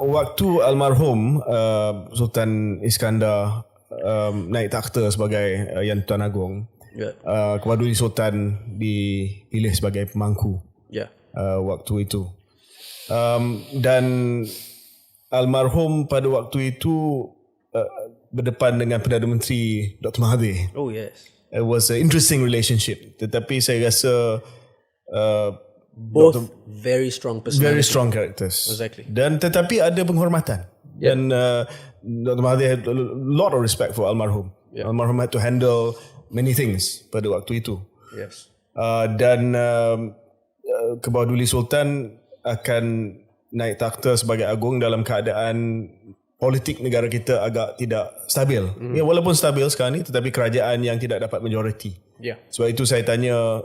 waktu almarhum Sultan Iskandar naik takhta sebagai Yang Tuan Agong, Kebaduli Sultan dipilih sebagai pemangku waktu itu. Dan almarhum pada waktu itu berdepan dengan Perdana Menteri Dr. Mahathir. Oh yes. It was an interesting relationship. Tetapi saya rasa both very strong personalities. Very strong characters. Exactly. Dan tetapi ada penghormatan. Dan Dr. Mahathir had a lot of respect for almarhum. Almarhum had to handle many things pada waktu itu. Yes. Dan Kebaduli Sultan akan naik takhta sebagai agung dalam keadaan politik negara kita agak tidak stabil. Ya, walaupun stabil sekarang ni, tetapi kerajaan yang tidak dapat majoriti. Sebab itu saya tanya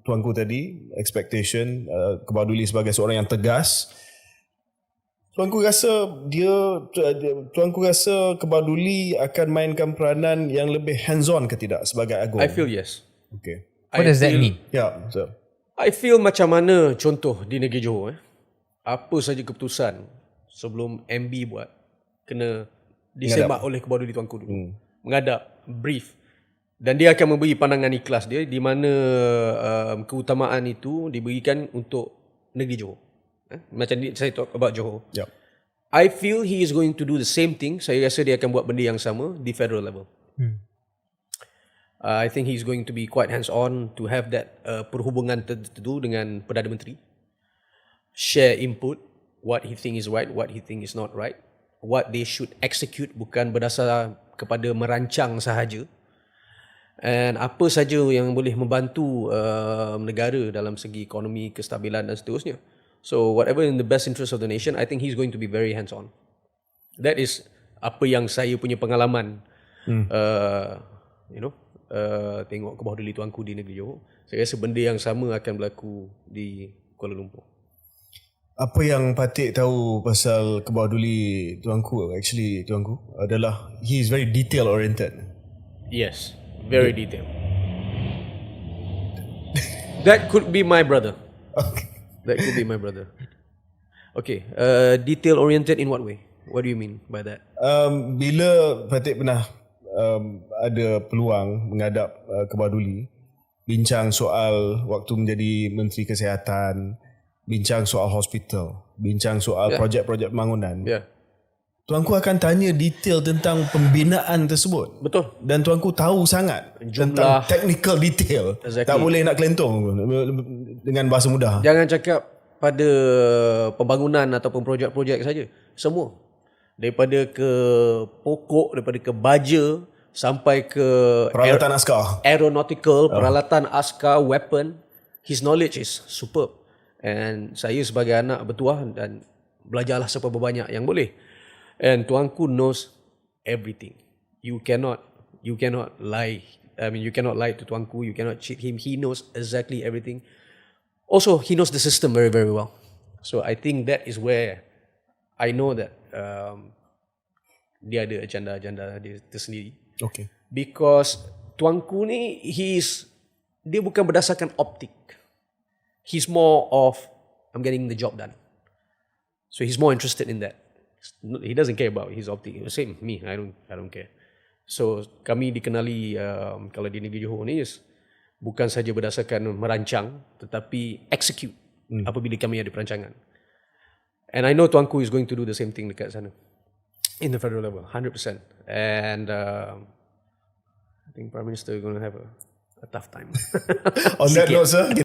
tuanku tadi, expectation Kebaduli sebagai seorang yang tegas. Tuanku rasa Kebaduli akan mainkan peranan yang lebih hands-on ke tidak sebagai agung? I feel yes. Okay. What does that mean? Yeah, so. I feel macam mana contoh di negeri Johor, apa saja keputusan sebelum MB buat kena disemak oleh Kebaduli tuanku dulu. Mengadap, brief. Dan dia akan memberi pandangan ikhlas dia di mana keutamaan itu diberikan untuk negeri Johor. Macam saya talk about Johor. Yep. I feel he is going to do the same thing. Saya rasa dia akan buat benda yang sama di federal level. I think he's going to be quite hands-on to have that perhubungan tertentu dengan Perdana Menteri. Share input, what he think is right, what he think is not right. What they should execute bukan berdasar kepada merancang sahaja. And apa saja yang boleh membantu negara dalam segi ekonomi, kestabilan dan seterusnya. So whatever in the best interest of the nation, I think he's going to be very hands-on. That is apa yang saya punya pengalaman tengok Kebaduli tuanku di negeri Johor. Saya rasa benda yang sama akan berlaku di Kuala Lumpur. Apa yang Patik tahu pasal Kebaduli tuanku adalah he is very detail oriented. Yes, very detailed. That could be my brother. Okay. That could be my brother. Okay, detail oriented in what way? What do you mean by that? Bila Patik pernah ada peluang menghadap Kebaduli, bincang soal waktu menjadi Menteri Kesihatan, bincang soal hospital, bincang soal projek-projek pembangunan. Tuanku akan tanya detail tentang pembinaan tersebut. Betul. Dan tuanku tahu sangat tentang technical detail. Exactly. Tak boleh nak kelentong dengan bahasa mudah. Jangan cakap pada pembangunan ataupun projek-projek saja. Semua. Daripada ke pokok, daripada ke baja, sampai ke peralatan askar. Aeronautical, peralatan askar, weapon. His knowledge is superb. And saya sebagai anak bertuah dan belajarlah seberapa banyak yang boleh. And tuanku knows everything. You cannot lie. I mean, you cannot lie to tuanku. You cannot cheat him. He knows exactly everything. Also, he knows the system very, very well. So I think that is where I know that dia ada agenda-agenda dia tersendiri. Okay. Because tuanku ni, dia bukan berdasarkan optik. He's more of, I'm getting the job done. So he's more interested in that. He doesn't care about his optic. Same me, I don't care. So kami dikenali kalau di negeri Johor ni bukan saja berdasarkan merancang, tetapi execute apabila kami ada perancangan. And I know tuanku is going to do the same thing dekat sana. In the federal level, 100%. And I think Prime Minister is going to have a tough time. On that note, sir,